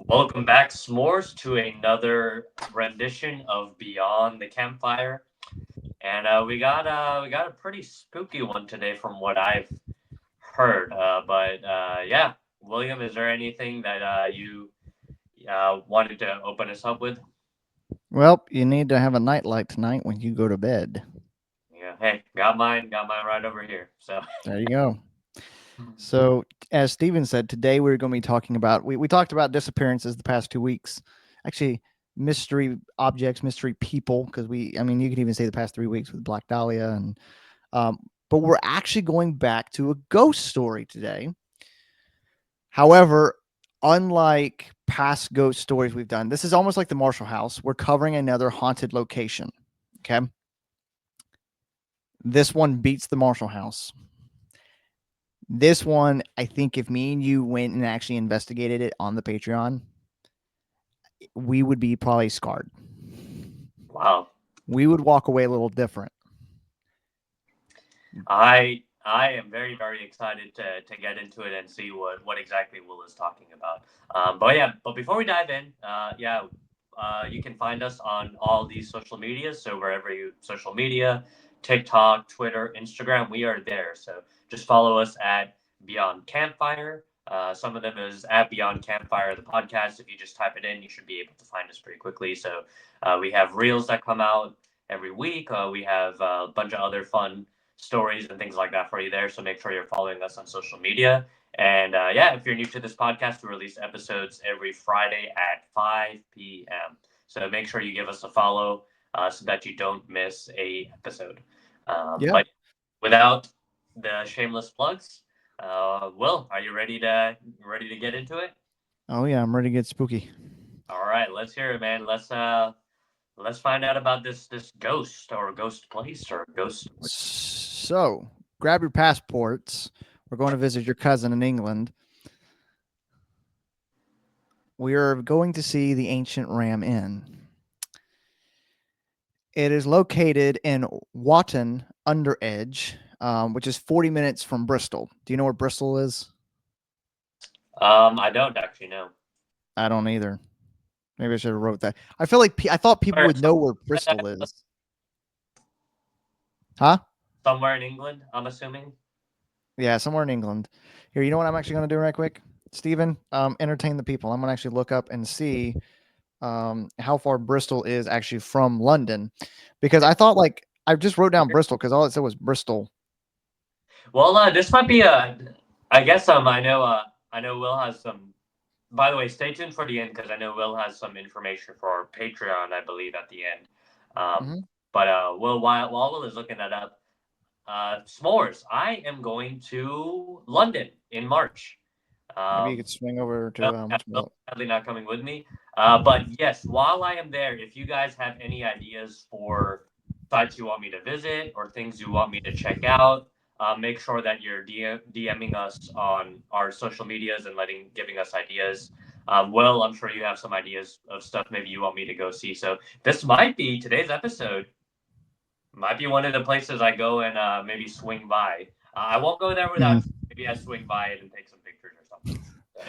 Welcome back, S'mores, to another rendition of Beyond the Campfire, and we got a pretty spooky one today, from what I've heard. But yeah, William, is there anything that you wanted to open us up with? Well, you need to have a nightlight tonight when you go to bed. Yeah, hey, got mine right over here. So, There you go. So, as Steven said, today we're going to be talking about, we talked about disappearances the past 2 weeks. Actually, mystery objects, mystery people, because you could even say the past 3 weeks with Black Dahlia. Um, but we're actually going back to a ghost story today. However, unlike past ghost stories we've done, this is almost like the Marshall House. We're covering another haunted location. Okay. This one beats the Marshall House. This one, I think if me and you went and actually investigated it on the Patreon, we would be probably scarred. wow, We would walk away a little different. I am very excited to get into it and see what exactly Will is talking about. But before we dive in, you can find us on all these social medias. So wherever you social media, TikTok, Twitter, Instagram, we are there. So just follow us at Beyond Campfire. Some of them is at Beyond Campfire, the podcast. If you just type it in, you should be able to find us pretty quickly. So we have reels that come out every week. We have a bunch of other fun stories and things like that for you there. So make sure you're following us on social media. And yeah, if you're new to this podcast, we release episodes every Friday at 5 p.m. So make sure you give us a follow so that you don't miss a episode. Yeah. But without the shameless plugs, Will, are you ready to get into it? Oh yeah, I'm ready to get spooky. All right, let's hear it, man. Let's find out about this ghost or ghost place or ghost. So grab your passports. We're going to visit your cousin in England. We are going to see the ancient Ram Inn. It is located in Wotton-under-Edge, which is 40 minutes from Bristol. Do you know where Bristol is? I don't actually know. I don't either. Maybe I should have wrote that. I feel like I thought people Where would know where Bristol is. Huh? somewhere in England, I'm assuming. Yeah, somewhere in England. Here, you know what I'm actually going to do right quick? Steven, entertain the people. I'm going to actually look up and see how far Bristol is actually from London, because I thought like I just wrote down Bristol because all it said was Bristol. Well, this might be a. I guess I know Will has some. By the way, stay tuned for the end because I know Will has some information for our Patreon. I believe at the end. Um, Hmm. but Will, while Will is looking that up, s'mores. I am going to London in March. Maybe you Um, could swing over Will, to Will sadly not coming with me. But yes, while I am there, if you guys have any ideas for sites you want me to visit or things you want me to check out, make sure that you're DMing us on our social medias and giving us ideas. Will, I'm sure you have some ideas of stuff maybe you want me to go see. So this might be today's episode. Might be one of the places I go and maybe swing by. I won't go there without. Mhm. Maybe I swing by it and take some pictures or something. So,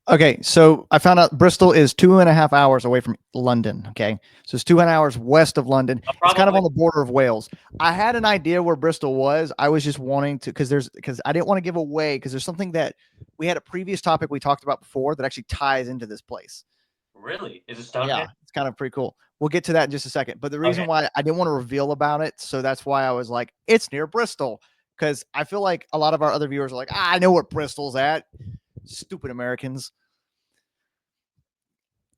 Okay, so I found out Bristol is 2.5 hours away from London. Okay, so it's 2 hours west of London. It's kind of probably on the border of Wales. I had an idea where Bristol was. I was just wanting to because I didn't want to give away because there's something that we had a previous topic we talked about before that actually ties into this place. really is it Yeah, Stonehenge? it's kind of pretty cool. We'll get to that in just a second. But the reason Okay, why I didn't want to reveal about it, so that's why I was like, it's near Bristol. Because I feel like a lot of our other viewers are like, I know where Bristol's at. Stupid Americans.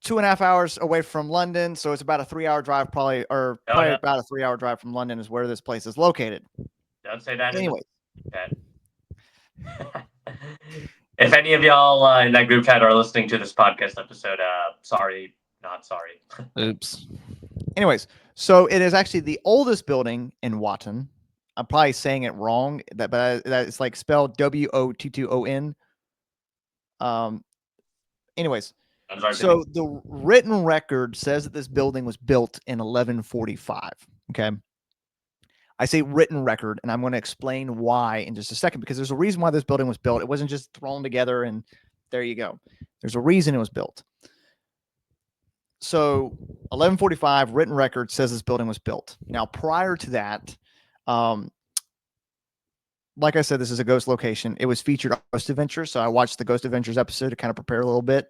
2.5 hours away from London, so it's about a 3 hour drive, probably, or no, probably no, about a 3 hour drive from London is where this place is located. don't say that in the Anyway, chat. If any of y'all in that group chat are listening to this podcast episode, sorry, not sorry. oops. Anyways, so it is actually the oldest building in Wotton. I'm probably saying it wrong, but that it's like spelled Wotton. Um. Anyways, I'm sorry to me. so the written record says that this building was built in 1145. Okay. I say written record, and I'm going to explain why in just a second, because there's a reason why this building was built. It wasn't just thrown together and there you go. There's a reason it was built. So 1145 written record says this building was built. Now, prior to that, um, like I said, this is a ghost location. It was featured on Ghost Adventures, so I watched the Ghost Adventures episode to kind of prepare a little bit.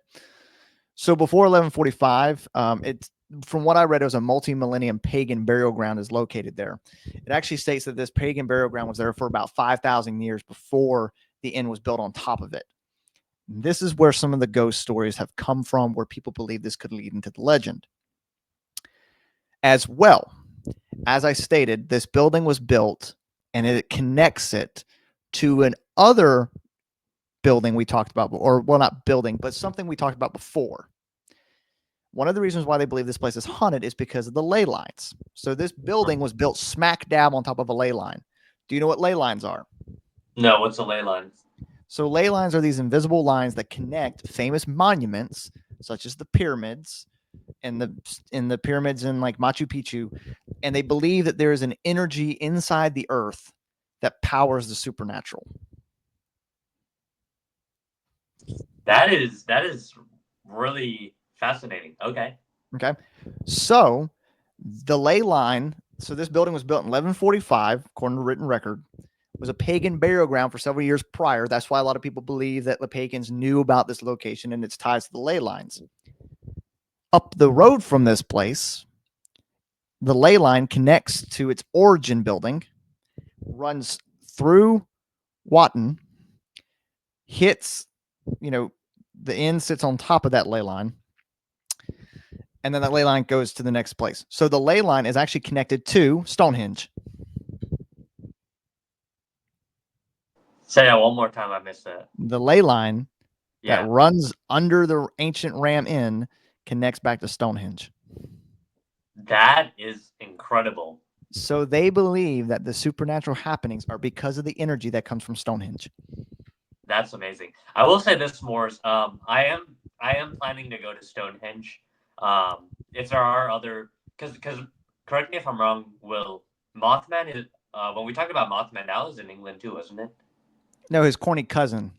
So before 1145, it's from what I read, it was a multi-millennium pagan burial ground is located there. It actually states that this pagan burial ground was there for about 5,000 years before the inn was built on top of it. This is where some of the ghost stories have come from, where people believe this could lead into the legend. As well, as I stated, this building was built and it connects it to an other building we talked about, or well, not building, but something we talked about before. One of the reasons why they believe this place is haunted is because of the ley lines. So this building was built smack dab on top of a ley line. Do you know what ley lines are? No, what's a ley line? So ley lines are these invisible lines that connect famous monuments, such as the pyramids and the pyramids in like Machu Picchu, and they believe that there is an energy inside the earth that powers the supernatural. That is really fascinating. Okay. Okay. So the ley line, so this building was built in 1145, according to written record, was a pagan burial ground for several years prior. That's why a lot of people believe that the pagans knew about this location and its ties to the ley lines. Up the road from this place, the ley line connects to its origin building, runs through Wotton, hits, the inn sits on top of that ley line, and then that ley line goes to the next place. So the ley line is actually connected to Stonehenge. Say that one more time. I missed that. The ley line that runs under the ancient Ram Inn connects back to Stonehenge. That is incredible. So they believe that the supernatural happenings are because of the energy that comes from Stonehenge. That's amazing. I will say this, Morris. I am planning to go to Stonehenge. If there are other, because correct me if I'm wrong, Will, Mothman is when we talked about Mothman, that was in England too, wasn't it? No, his corny cousin.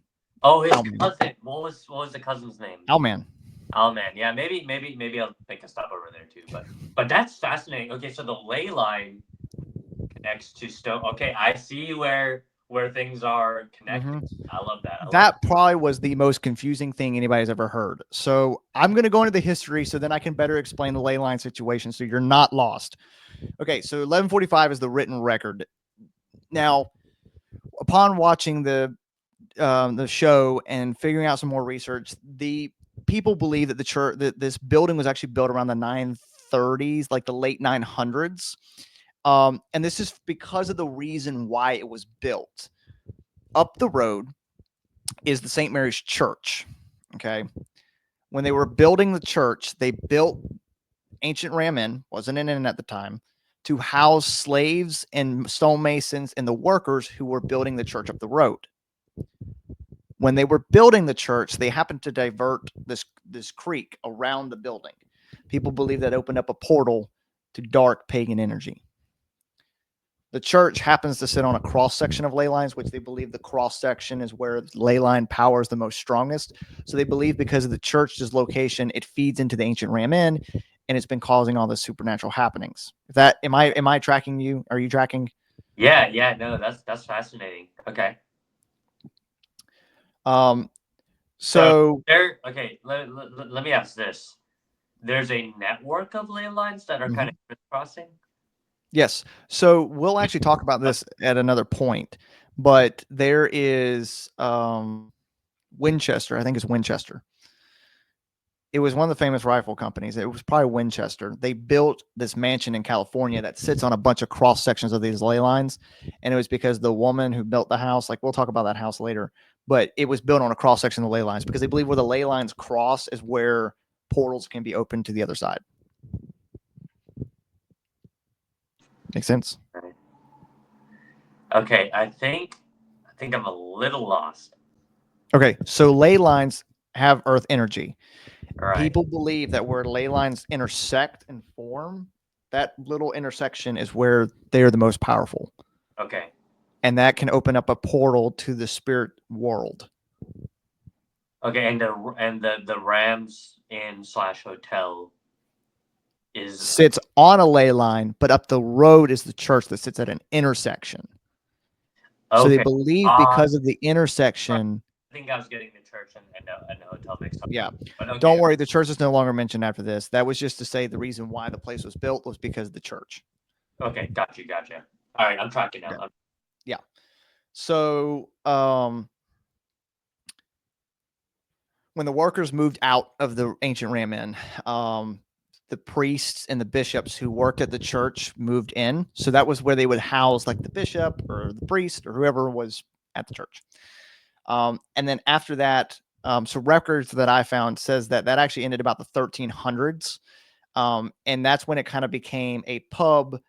Oh, his cousin. What was the cousin's name? Owlman. Owlman. Yeah, maybe I'll make a stop over there too. But that's fascinating. Okay, so the ley line connects to stone. Okay, I see where things are connected. Mm-hmm. I love that. That probably was the most confusing thing anybody's ever heard. So I'm going to go into the history so then I can better explain the ley line situation so you're not lost. Okay, so 1145 is the written record. Now, upon watching the show and figuring out some more research, the people believe that that this building was actually built around the 930s, like the late 900s. And this is because of the reason why it was built. Up the road is the St. Mary's Church. Okay. When they were building the church, they built ancient Ram Inn, wasn't an inn at the time, to house slaves and stonemasons and the workers who were building the church up the road. When they were building the church, they happened to divert this creek around the building. People believe that opened up a portal to dark pagan energy. The church happens to sit on a cross section of ley lines, which they believe the cross section is where ley line power is the most strongest. So they believe because of the church's location, it feeds into the ancient Ram Inn, and it's been causing all the supernatural happenings. Am I tracking you? Are you tracking? Yeah, no, that's fascinating. Okay. So there. Okay, let me ask this. There's a network of ley lines that are kind of crisscrossing. Yes. So we'll actually talk about this at another point, but there is Winchester. I think it's Winchester. It was one of the famous rifle companies. It was probably Winchester. They built this mansion in California that sits on a bunch of cross sections of these ley lines. And it was because the woman who built the house, like we'll talk about that house later, but it was built on a cross section of the ley lines because they believe where the ley lines cross is where portals can be opened to the other side. Make sense? Okay, I think I'm a little lost. Okay, so ley lines have earth energy. Right. People believe that where ley lines intersect and form, that little intersection is where they are the most powerful. Okay. And that can open up a portal to the spirit world. Okay, and the Rams Inn / hotel sits on a ley line, but up the road is the church that sits at an intersection. okay. So they believe because of the intersection. I think I was getting the church and the hotel mixed up. Yeah. But okay. Don't worry, the church is no longer mentioned after this. That was just to say the reason why the place was built was because of the church. Okay, gotcha. All right, I'm tracking now. Yeah. So when the workers moved out of the ancient Ram Inn, the priests and the bishops who worked at the church moved in. So that was where they would house like the bishop or the priest or whoever was at the church. And then after that, so records that I found says that actually ended about the 1300s. And that's when it kind of became a pub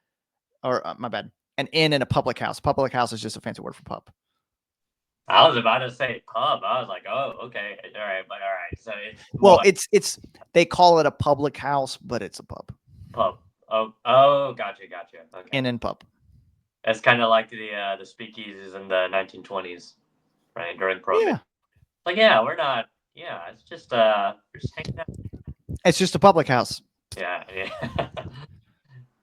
or my bad, an inn and a public house. Public house is just a fancy word for pub. I was about to say pub. I was like, oh, okay. All right. So it's they call it a public house, but it's a pub. Pub. Oh, gotcha. Okay. Inn and pub. It's kind of like the speakeasies in the 1920s, right? During Prohibition. Yeah. Like, yeah, we're not. Yeah, it's just we're just hanging out. It's just a public house. Yeah.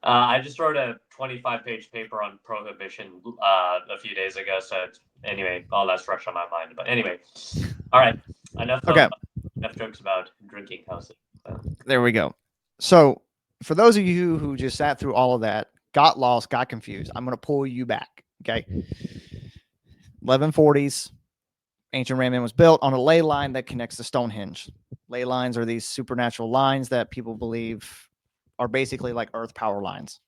I just wrote a 25-page paper on Prohibition a few days ago. So anyway, all that's fresh on my mind. But anyway, all right. Enough jokes about drinking houses. So. There we go. So for those of you who just sat through all of that, got lost, got confused, I'm going to pull you back. Okay. 1140s, ancient Ram Inn was built on a ley line that connects to Stonehenge. Ley lines are these supernatural lines that people believe are basically like earth power lines.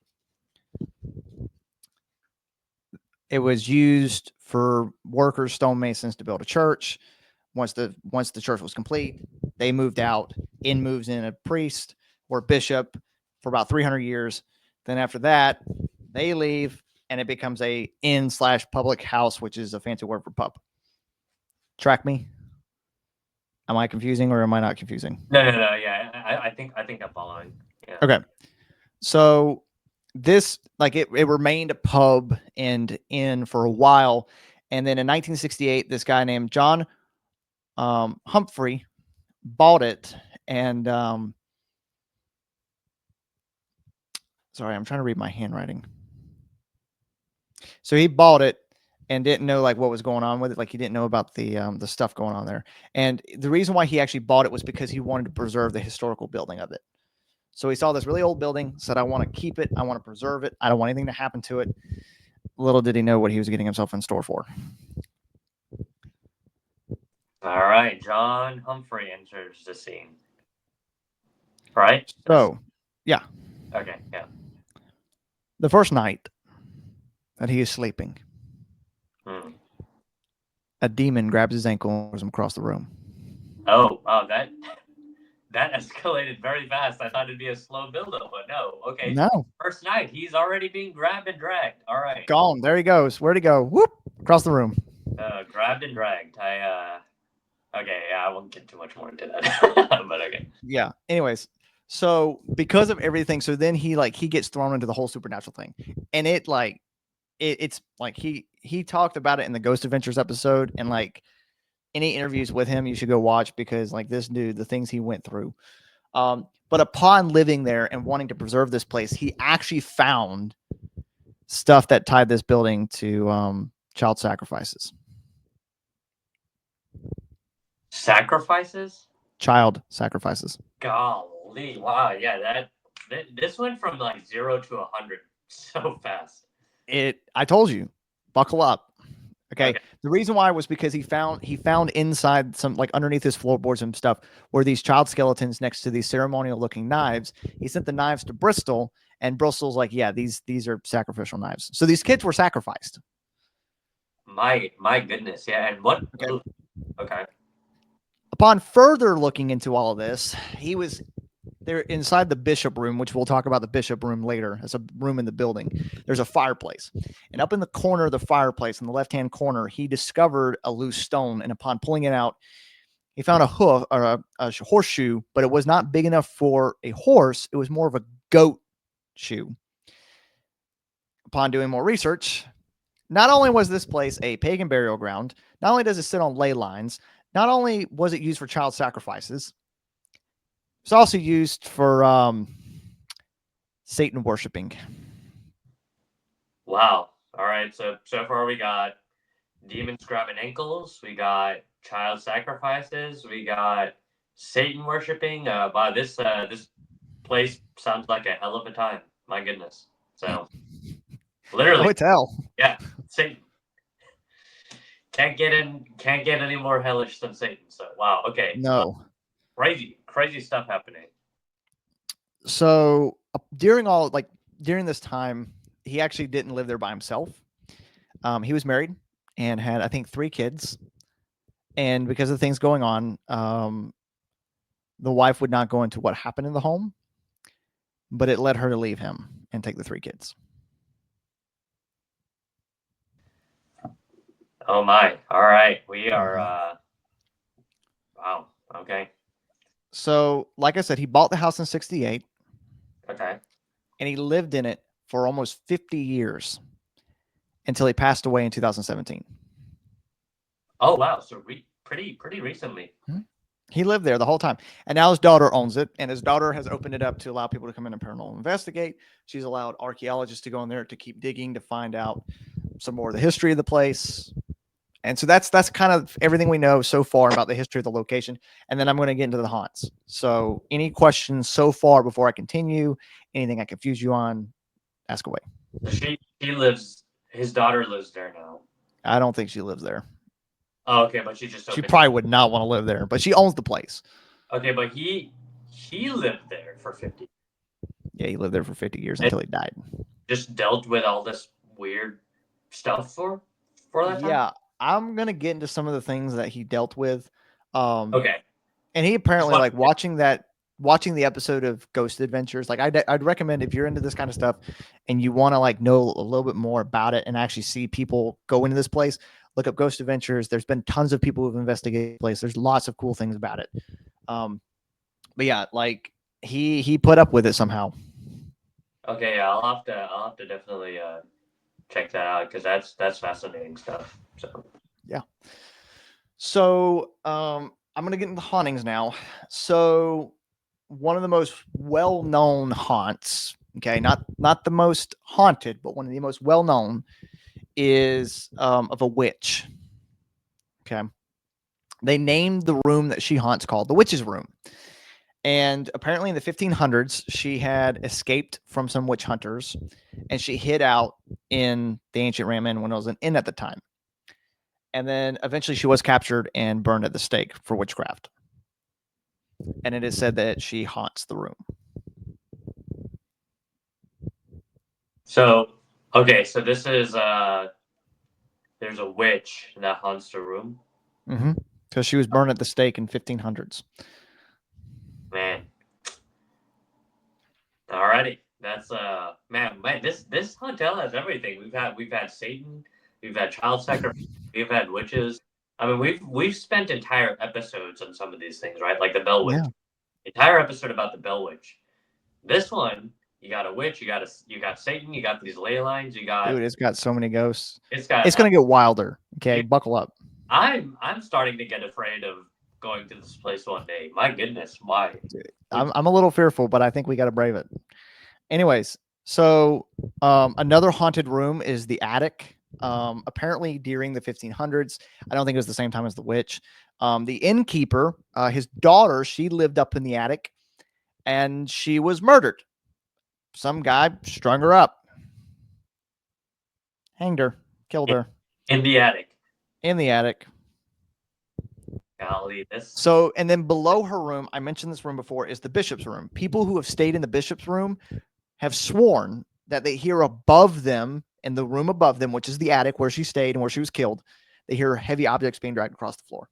It was used for workers, stonemasons to build a church. Once the church was complete, they moved out. In moves in a priest or bishop for about 300 years. Then after that, they leave and it becomes a inn/public house, which is a fancy word for pub. Track me? Am I confusing or am I not confusing? No. Yeah, I think I'm following. Yeah. Okay. So this, like, it remained a pub and inn for a while. And then in 1968, this guy named John Humphrey bought it. And sorry, I'm trying to read my handwriting. So he bought it and didn't know like what was going on with it. Like he didn't know about the stuff going on there. And the reason why he actually bought it was because he wanted to preserve the historical building of it. So he saw this really old building, said, I want to keep it. I want to preserve it. I don't want anything to happen to it. Little did he know what he was getting himself in store for. All right. John Humphrey enters the scene. Right? So, yeah. Okay, yeah. The first night that he is sleeping, a demon grabs his ankle and throws him across the room. Oh, wow. That escalated very fast. I thought it'd be a slow build-up, but no. Okay. No. First night, he's already being grabbed and dragged. All right. Gone. There he goes. Where'd he go? Whoop! Across the room. Grabbed and dragged. Okay, yeah, I won't get too much more into that. But okay. Yeah. Anyways, so because of everything, so then he gets thrown into the whole supernatural thing, and it's like he talked about it in the Ghost Adventures episode, and like any interviews with him, you should go watch because like this dude, the things he went through. But upon living there and wanting to preserve this place, he actually found stuff that tied this building to child sacrifices. Sacrifices? Child sacrifices. Golly, wow, yeah, this went from like 0 to 100 so fast. I told you, buckle up. Okay. The reason why was because he found inside some, like underneath his floorboards and stuff, were these child skeletons next to these ceremonial looking knives. He sent the knives to Bristol, and Bristol's like, yeah, these are sacrificial knives. So these kids were sacrificed. My goodness, yeah. And what? Okay. Upon further looking into all of this, he was there inside the bishop room, which we'll talk about the bishop room later. It's a room in the building. There's a fireplace. And up in the corner of the fireplace, in the left-hand corner, he discovered a loose stone. And upon pulling it out, he found a hoof or a horseshoe, but it was not big enough for a horse. It was more of a goat shoe. Upon doing more research, not only was this place a pagan burial ground, not only does it sit on ley lines, not only was it used for child sacrifices, it's also used for Satan worshiping. Wow. All right. So far we got demons grabbing ankles. We got child sacrifices. We got Satan worshiping. Wow, this place sounds like a hell of a time. My goodness. So literally, Oh, tell. yeah, Satan can't get any more hellish than Satan. So wow. Okay. No. Crazy stuff happening. So during this time, he actually didn't live there by himself. He was married and had, I think, 3 kids. And because of things going on, the wife would not go into what happened in the home, but it led her to leave him and take the 3 kids. Oh my. All right. We are wow. Okay. So, like I said, he bought the house in 68. Okay. And he lived in it for almost 50 years until he passed away in 2017. Oh wow. So pretty recently. He lived there the whole time. And now his daughter owns it. And his daughter has opened it up to allow people to come in and paranormal investigate. She's allowed archaeologists to go in there to keep digging to find out some more of the history of the place. And so that's kind of everything we know so far about the history of the location. And then I'm going to get into the haunts. So any questions so far before I continue, anything I confuse you on, ask away. She lives, his daughter lives there now. I don't think she lives there. Oh, okay, but she probably would not want to live there, but she owns the place. Okay, but he lived there for 50. Yeah, he lived there for 50 years until he died. Just dealt with all this weird stuff for that time? Yeah, I'm gonna get into some of the things that he dealt with. Okay. And he apparently like watching the episode of Ghost Adventures. Like I'd recommend if you're into this kind of stuff and you want to like know a little bit more about it and actually see people go into this place, look up Ghost Adventures. There's been tons of people who've investigated the place. There's lots of cool things about it. But yeah, like he put up with it somehow. Okay, yeah, I'll have to definitely check that out because that's fascinating stuff. So yeah. So I'm gonna get into hauntings now. So one of the most well-known haunts, okay, not the most haunted, but one of the most well-known is of a witch. Okay. They named the room that she haunts called the witch's room. And apparently in the 1500s, she had escaped from some witch hunters and she hid out in the ancient Raman when it was an inn at the time. And then eventually she was captured and burned at the stake for witchcraft. And it is said that she haunts the room. So, okay, so this is there's a witch that haunts the room. Mm-hmm. Because she was burned at the stake in 1500s. Man. Alrighty. That's man, this hotel has everything. We've had Satan, we've had child sacrifice, we've had witches. I mean, we've spent entire episodes on some of these things, right? Like the Bell Witch. Yeah. Entire episode about the Bell Witch. This one, you got a witch, you got Satan, you got these ley lines, you got Dude, it's got so many ghosts. It's gonna get wilder. Okay, buckle up. I'm starting to get afraid of going to this place one day. My goodness, why? Dude, I'm a little fearful, but I think we got to brave it. Anyways, so another haunted room is the attic. Apparently during the 1500s, I don't think it was the same time as the witch. The innkeeper, his daughter, she lived up in the attic and she was murdered. Some guy strung her up, hanged her, killed her. In the attic. In the attic. Golly, this. So, and then below her room, I mentioned this room before, is the bishop's room. People who have stayed in the bishop's room have sworn that they hear above them, in the room above them, which is the attic where she stayed and where she was killed, they hear heavy objects being dragged across the floor.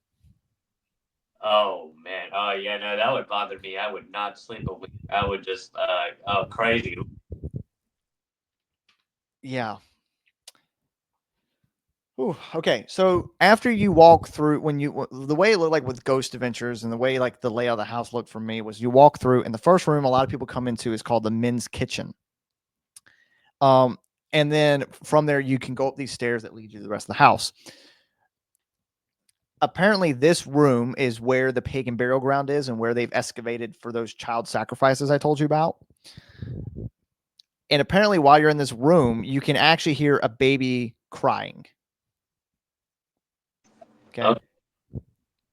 Oh man. Oh yeah, no, that would bother me. I would not sleep a week. I would just crazy. Yeah. Ooh, okay. So after you walk through, the way it looked like with Ghost Adventures and the way like the layout of the house looked for me was you walk through, and the first room a lot of people come into is called the men's kitchen. And then from there you can go up these stairs that lead you to the rest of the house. Apparently this room is where the pagan burial ground is and where they've excavated for those child sacrifices I told you about. And apparently, while you're in this room, you can actually hear a baby crying. Okay. Okay.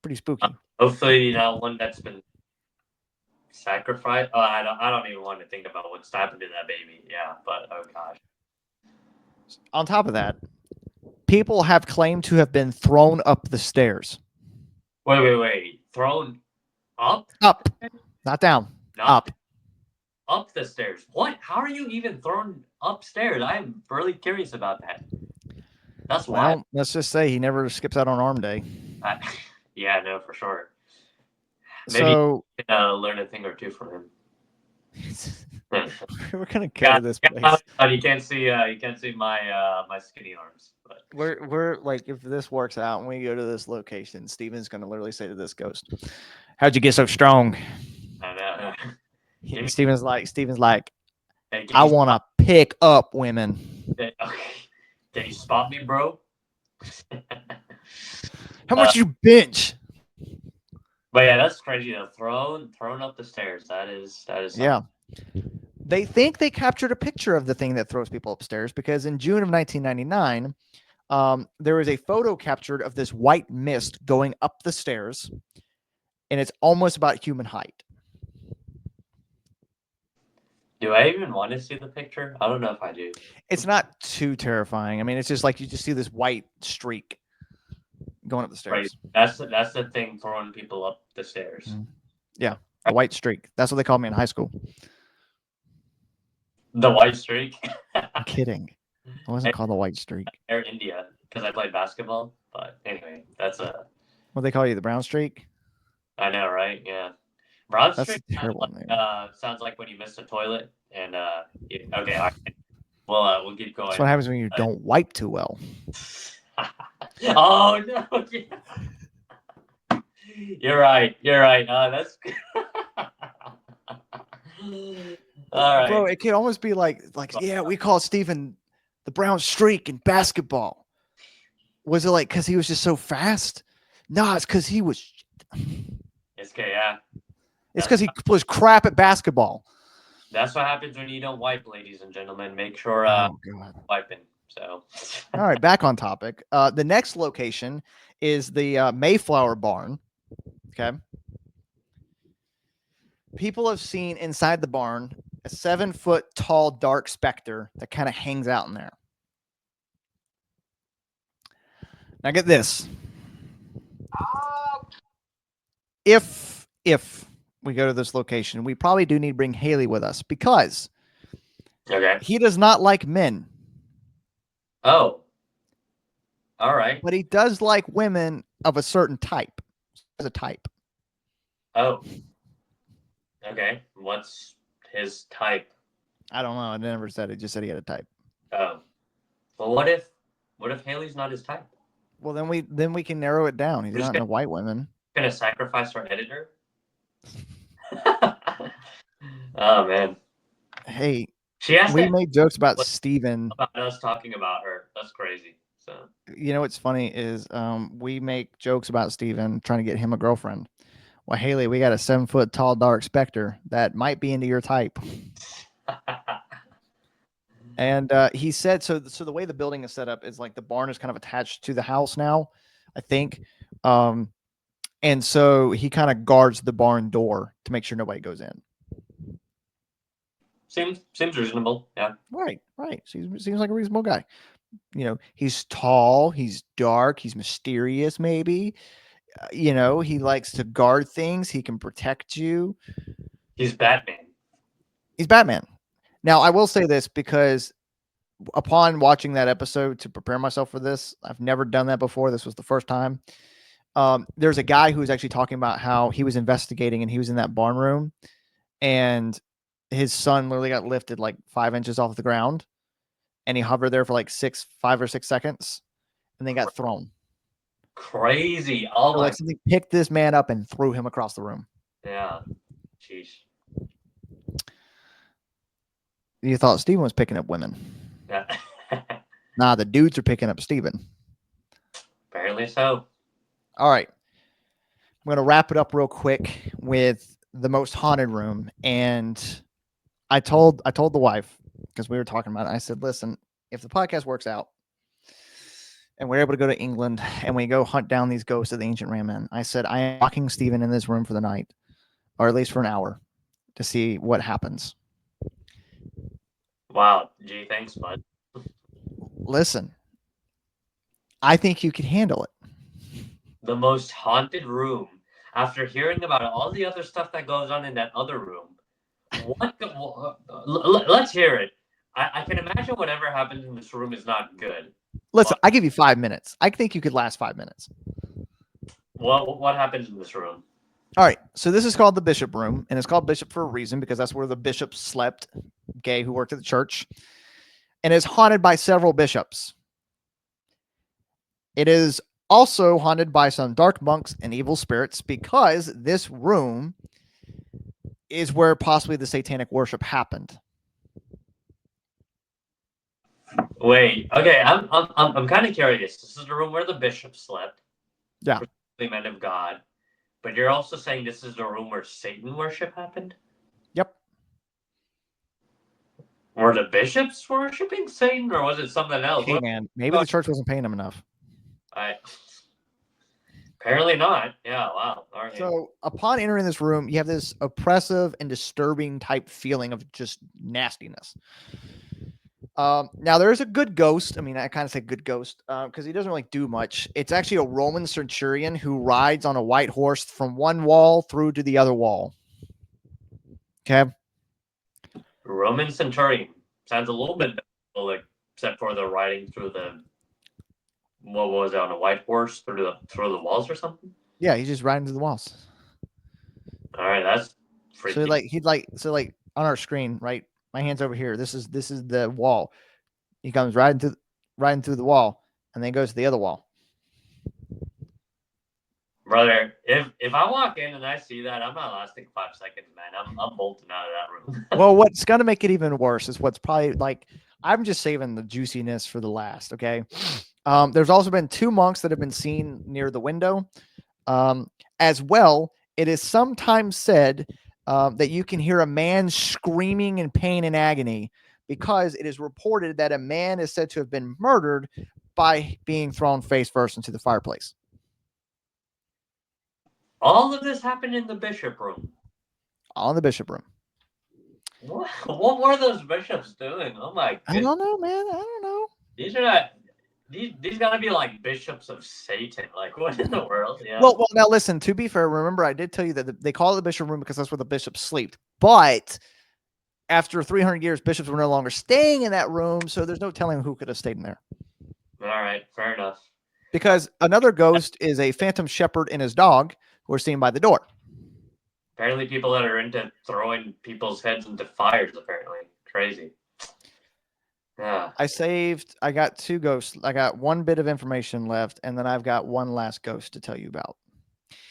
Pretty spooky. Hopefully, not one that's been sacrificed. Oh, I don't even want to think about what's happened to that baby. Yeah, but oh gosh. On top of that, people have claimed to have been thrown up the stairs. Wait. Thrown up? Up, not down. Not Up. up the stairs. What? How are you even thrown upstairs? I am really curious about that. That's wild. Well, let's just say he never skips out on arm day. Yeah, no, for sure. Maybe So you can, learn a thing or two from him. we're gonna go to this place. You can't see my my skinny arms. But We're like, if this works out and we go to this location, Steven's gonna literally say to this ghost, "How'd you get so strong?" I know. Steven's like, Hey, I want to pick up women. Okay. Can you spot me, bro? How much you bench? But yeah, that's crazy though. Thrown up the stairs. That is something. Yeah. They think they captured a picture of the thing that throws people upstairs because in June of 1999, there was a photo captured of this white mist going up the stairs, and it's almost about human height. Do I even want to see the picture? I don't know if I do. It's not too terrifying. I mean, it's just like you just see this white streak going up the stairs. Right. That's the thing throwing people up the stairs. Yeah, a white streak. That's what they called me in high school. The white streak. I'm kidding. It wasn't called the white streak. Air India, because I played basketball. But anyway, that's a. What they call you, the brown streak? I know, right? Yeah. Brown That's streak a terrible name. sounds like when you missed a toilet and okay. All right. We'll keep going. That's what happens when you don't wipe too well. Oh no! You're right. That's all right, bro. It could almost be like yeah, we call Steven the brown streak in basketball. Was it like because he was just so fast? No, it's because he was. It's okay, yeah. It's because he was crap at basketball. That's what happens when you don't wipe, ladies and gentlemen. Make sure wiping. So, all right, back on topic. The next location is the Mayflower Barn. Okay. People have seen inside the barn a 7-foot tall dark specter that kind of hangs out in there. Now get this. If we go to this location, we probably do need to bring Haley with us because he does not like men. Oh. All right. But he does like women of a certain type. As a type. Oh. Okay. What's his type? I don't know. I never said it. Just said he had a type. Oh. Well, what if Haley's not his type? Well, then we can narrow it down. He's not into white women. Gonna sacrifice our editor? Oh man. Hey. We made jokes about Steven. About us talking about her. That's crazy. So you know what's funny is we make jokes about Steven trying to get him a girlfriend. Well, Haley, we got a 7-foot tall dark specter that might be into your type. And he said so the way the building is set up is like the barn is kind of attached to the house now, I think. And so he kind of guards the barn door to make sure nobody goes in. Seems reasonable. Yeah. Right. Seems like a reasonable guy. You know, he's tall, he's dark, he's mysterious, maybe. You know, he likes to guard things. He can protect you. He's Batman. Now, I will say this because upon watching that episode to prepare myself for this, I've never done that before. This was the first time. There's a guy who was actually talking about how he was investigating and he was in that barn room and his son literally got lifted like 5 inches off the ground and he hovered there for like 5 or 6 seconds and then got thrown. Crazy. Oh so like something picked this man up and threw him across the room. Yeah. Jeez. You thought Steven was picking up women. Yeah. Nah, the dudes are picking up Steven. Apparently so. All right. I'm going to wrap it up real quick with the most haunted room. And I told the wife, because we were talking about it. I said, listen, if the podcast works out and we're able to go to England and we go hunt down these ghosts of the ancient Ramen, I said, I am locking Steven in this room for the night, or at least for an hour, to see what happens. Wow. Gee, thanks, bud. Listen, I think you could handle it. The most haunted room. After hearing about all the other stuff that goes on in that other room, let's hear it. I can imagine whatever happens in this room is not good. Listen, I give you 5 minutes. I think you could last 5 minutes. What happens in this room? All right. So this is called the Bishop Room, and it's called Bishop for a reason because that's where the bishop slept, gay who worked at the church, and is haunted by several bishops. It is also haunted by some dark monks and evil spirits because this room is where possibly the satanic worship happened. Wait, okay, I'm kind of curious. This is the room where the bishop slept. Yeah. The men of God. But you're also saying this is the room where Satan worship happened? Yep. Were the bishops worshiping Satan, or was it something else? Hey, man, maybe the church wasn't paying them enough. Apparently not. Yeah, wow. All right. So upon entering this room, you have this oppressive and disturbing type feeling of just nastiness. Now there is a good ghost. I mean, I kind of say good ghost because he doesn't really do much. It's actually a Roman centurion who rides on a white horse from one wall through to the other wall. Okay. Roman centurion sounds a little bit like, except for the riding through the what was it, on a white horse through the walls or something. Yeah, he's just riding through the walls. All right, that's freaky. So like on our screen, right? My hand's over here. This is the wall. He comes riding through the wall, and then goes to the other wall. Brother, if I walk in and I see that, I'm not lasting 5 seconds, man. I'm bolting out of that room. Well, what's gonna make it even worse is what's probably like I'm just saving the juiciness for the last. Okay. There's also been 2 monks that have been seen near the window. As well, it is sometimes said that you can hear a man screaming in pain and agony because it is reported that a man is said to have been murdered by being thrown face first into the fireplace. All of this happened in the bishop room. All in the bishop room. What were those bishops doing? Oh my goodness. I don't know, man. I don't know. These are not. These gotta be like bishops of Satan. Like, what in the world? Yeah. Well, now listen, to be fair, remember I did tell you that they call it the bishop room because that's where the bishops sleep. But after 300 years, bishops were no longer staying in that room, so there's no telling who could have stayed in there. All right, fair enough. Because another ghost is a phantom shepherd and his dog who are seen by the door. Apparently people that are into throwing people's heads into fires, apparently. Crazy. Yeah. I got 2 ghosts. I got 1 bit of information left, and then I've got 1 last ghost to tell you about.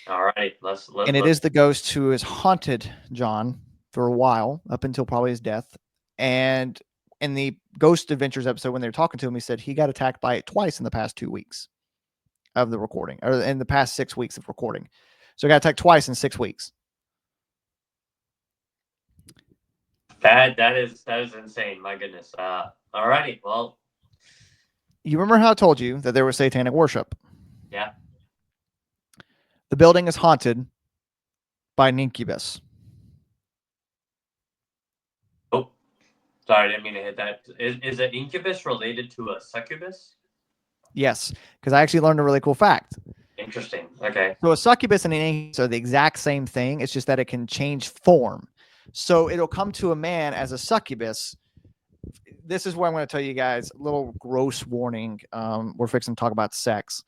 All right, let's and it is the ghost who has haunted John for a while, up until probably his death. And in the Ghost Adventures episode, when they were talking to him, he said he got attacked by it twice in the past 2 weeks of the recording, or in the past 6 weeks of recording. So he got attacked twice in 6 weeks. That is insane. My goodness. All righty. Well, you remember how I told you that there was satanic worship? Yeah. The building is haunted by an incubus. Oh, sorry, I didn't mean to hit that. Is an incubus related to a succubus? Yes, because I actually learned a really cool fact. Interesting. Okay. So a succubus and an incubus are the exact same thing. It's just that it can change form. So it'll come to a man as a succubus. This is where I'm going to tell you guys a little gross warning. We're fixing to talk about sex.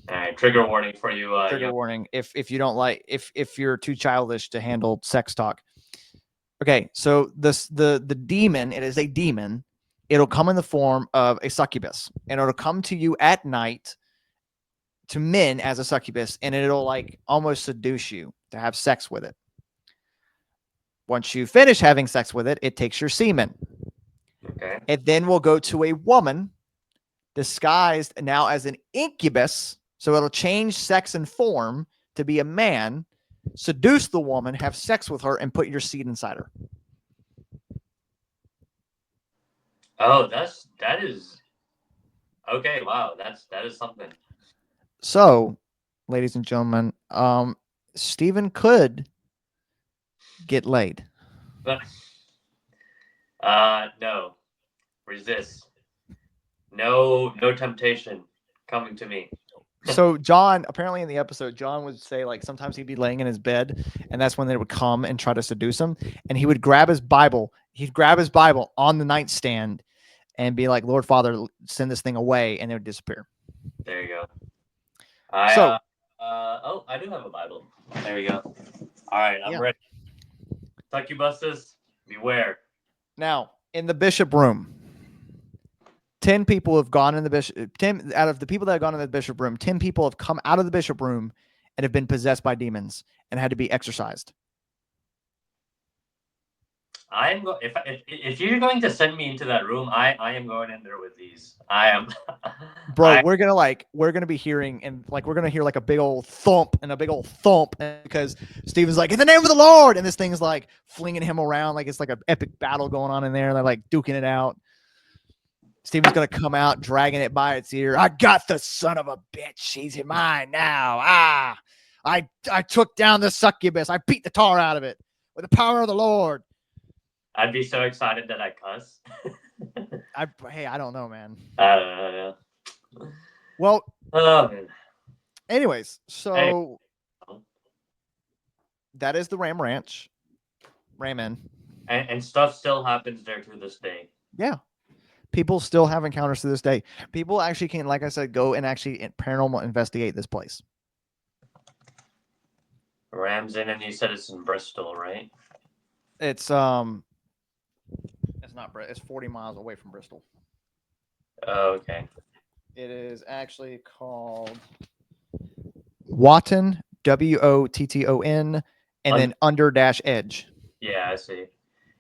All right, trigger warning for you. Trigger warning. If you don't like, if you're too childish to handle sex talk. Okay, so the demon, it is a demon. It'll come in the form of a succubus, and it'll come to you at night to men as a succubus, and it'll like almost seduce you to have sex with it. Once you finish having sex with it, it takes your semen. Okay. It then will go to a woman disguised now as an incubus. So it'll change sex and form to be a man, seduce the woman, have sex with her, and put your seed inside her. Oh, that is okay. Wow, that is something. So, ladies and gentlemen, Stephen could get laid. But no, resist. No, no temptation coming to me. So John, apparently in the episode, John would say like sometimes he'd be laying in his bed, and that's when they would come and try to seduce him. And he would grab his Bible. He'd grab his Bible on the nightstand and be like, "Lord Father, send this thing away," and it would disappear. There you go. So Oh, I do have a Bible. There we go. All right, I'm yeah. ready. Succubuses, beware. Now in the bishop room, 10 people have gone in the bishop. 10 out of the people that have gone in the bishop room, 10 people have come out of the bishop room and have been possessed by demons and had to be exorcised. If you're going to send me into that room, I am going in there with these. I am. Bro, we're gonna be hearing and like we're gonna hear like a big old thump because Stephen's like, in the name of the Lord, and this thing's like flinging him around like it's like an epic battle going on in there. They're like duking it out. Stephen's gonna come out dragging it by its ear. I got the son of a bitch. He's mine now. I took down the succubus. I beat the tar out of it with the power of the Lord. I'd be so excited that I cuss. I don't know, man. Well, man. Anyways, so that is the Ram Ranch. Ram Inn. And stuff still happens there to this day. Yeah. People still have encounters to this day. People actually can, like I said, go and actually paranormal investigate this place. Rams Inn, and you said it's in Bristol, right? It's not Bristol. It's 40 miles away from Bristol. Oh, okay. It is actually called Wotton, Wotton, and then under-edge. Yeah, I see.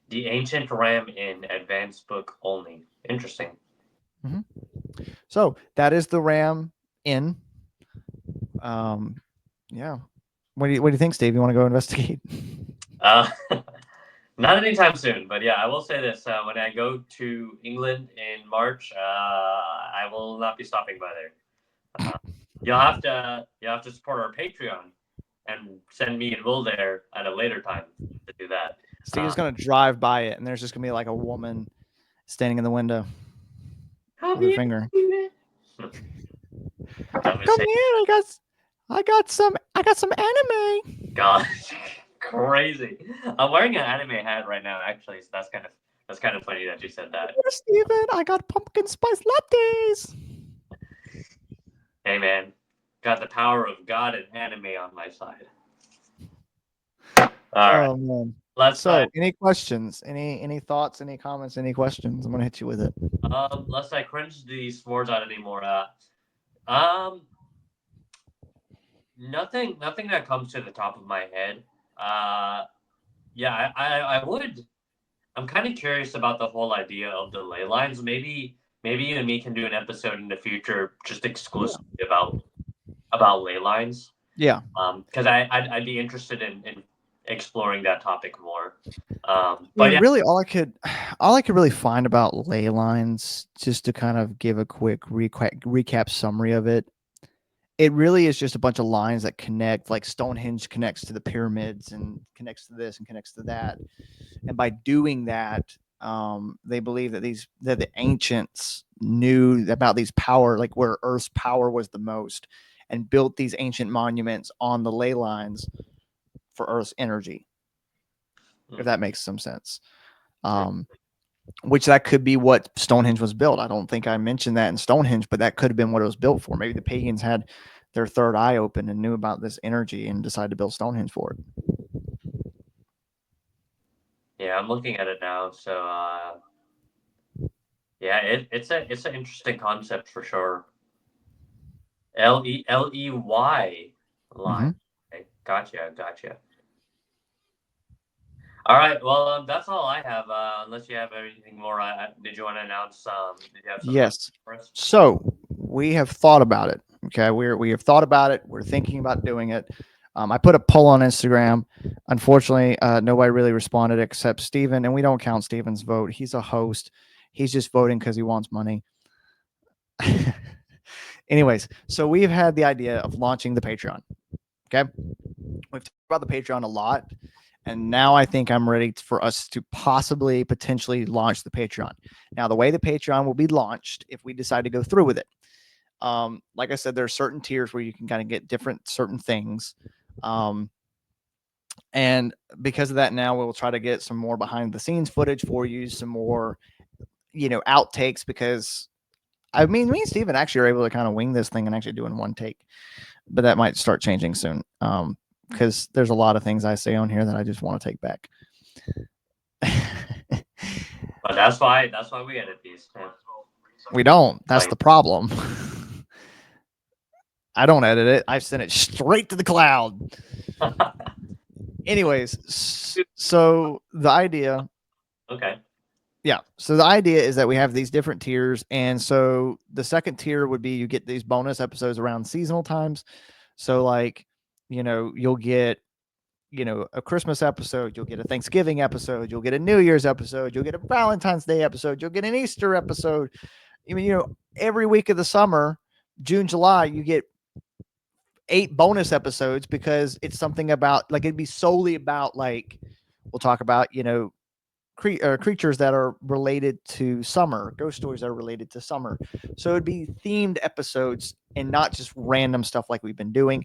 The Ancient Ram Inn, advanced book only. Interesting. Mm-hmm. So that is the Ram Inn. Yeah. What do you think, Steve? You want to go investigate? Not anytime soon, but yeah, I will say this: when I go to England in March, I will not be stopping by there. You'll have to support our Patreon and send me and Will there at a later time to do that. Steve's gonna drive by it, and there's just gonna be like a woman standing in the window with her finger. Come here, I got some anime. God, crazy! I'm wearing an anime hat right now, actually, so that's kind of funny that you said that. Here, Steven, I got pumpkin spice lattes. Hey, man, got the power of God and anime on my side. All right, man. Let's any questions? Any thoughts? Any comments? Any questions? I'm gonna hit you with it. Lest I cringe the s'mores out anymore. Nothing that comes to the top of my head. Yeah, I would. I'm kind of curious about the whole idea of the ley lines. Maybe you and me can do an episode in the future just exclusively about ley lines. Yeah. Because I'd be interested in exploring that topic more. But yeah, really, all I could really find about ley lines, just to kind of give a quick recap summary of it. It really is just a bunch of lines that connect, like Stonehenge connects to the pyramids and connects to this and connects to that. And by doing that, they believe that the ancients knew about these power, like where Earth's power was the most, and built these ancient monuments on the ley lines for Earth's energy. If that makes some sense. Which that could be what Stonehenge was built. I don't think I mentioned that in Stonehenge, but that could have been what it was built for. Maybe the pagans had their third eye open and knew about this energy and decided to build Stonehenge for it. Yeah, I'm looking at it now. So, yeah, it's an interesting concept for sure. Ley line. Mm-hmm. Okay, gotcha. All right. Well, that's all I have. Unless you have anything more, did you want to announce? Did you have yes. For us? So we have thought about it. Okay, we have thought about it. We're thinking about doing it. I put a poll on Instagram. Unfortunately, nobody really responded except Steven, and we don't count Steven's vote. He's a host. He's just voting because he wants money. Anyways, so we've had the idea of launching the Patreon. Okay. We've talked about the Patreon a lot. And now I think I'm ready for us to potentially launch the Patreon. Now, the way the Patreon will be launched, if we decide to go through with it, like I said, there are certain tiers where you can kind of get certain things. And because of that, now we'll try to get some more behind the scenes footage for you, some more, outtakes, because I mean, me and Steven actually are able to kind of wing this thing and actually do in one take, but that might start changing soon. Because there's a lot of things I say on here that I just want to take back. But that's why we edit these. Yeah. We don't. That's the problem. I don't edit it. I send it straight to the cloud. Anyways, so the idea. Okay. Yeah. So the idea is that we have these different tiers. And so the second tier would be you get these bonus episodes around seasonal times. So like, you'll get, a Christmas episode, you'll get a Thanksgiving episode, you'll get a New Year's episode, you'll get a Valentine's Day episode, you'll get an Easter episode. I mean, every week of the summer, June, July, you get 8 bonus episodes because it's something about, like, it'd be solely about, like, we'll talk about, creatures that are related to summer, ghost stories that are related to summer. So it'd be themed episodes and not just random stuff like we've been doing.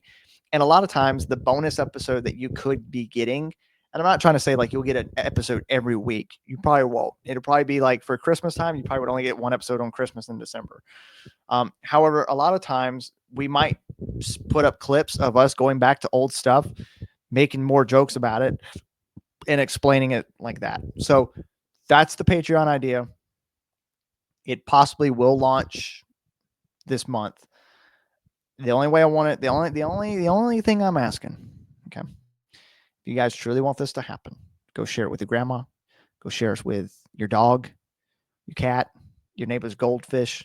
And a lot of times the bonus episode that you could be getting, and I'm not trying to say like you'll get an episode every week. You probably won't. It'll probably be like for Christmas time, you probably would only get one episode on Christmas in December. However, a lot of times we might put up clips of us going back to old stuff, making more jokes about it, and explaining it like that. So that's the Patreon idea. It possibly will launch this month. The only way I want it, the only thing I'm asking, okay, if you guys truly want this to happen, go share it with your grandma, go share it with your dog, your cat, your neighbor's goldfish,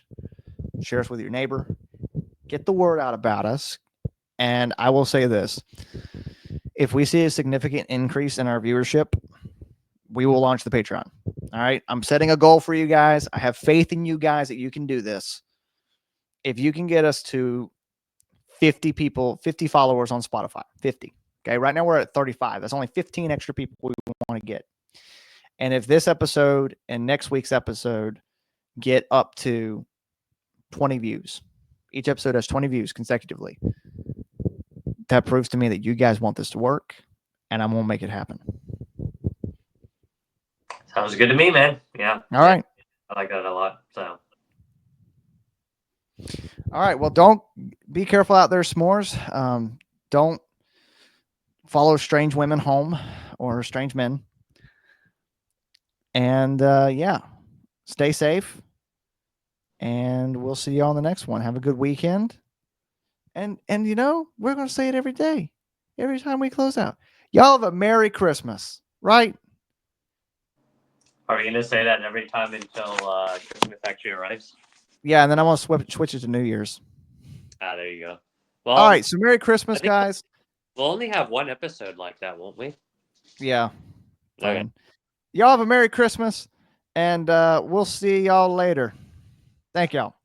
share us with your neighbor, get the word out about us. And I will say this, if we see a significant increase in our viewership, we will launch the Patreon. All right. I'm setting a goal for you guys. I have faith in you guys that you can do this. If you can get us to 50 people, 50 followers on Spotify, 50. Okay. Right now we're at 35. That's only 15 extra people we want to get. And if this episode and next week's episode get up to 20 views, each episode has 20 views consecutively, that proves to me that you guys want this to work, and I'm going to make it happen. Sounds good to me, man. Yeah. All right. I like that a lot. So. All right. Well, don't be careful out there, s'mores. Don't follow strange women home or strange men. And yeah, stay safe. And we'll see you on the next one. Have a good weekend. And we're going to say it every day, every time we close out. Y'all have a Merry Christmas, right? Are we going to say that every time until Christmas actually arrives? Yeah, and then I want to switch it to New Year's. There you go. Well, all right, so Merry Christmas, guys. We'll only have one episode like that, won't we? Yeah. Okay. Y'all have a Merry Christmas, and we'll see y'all later. Thank y'all.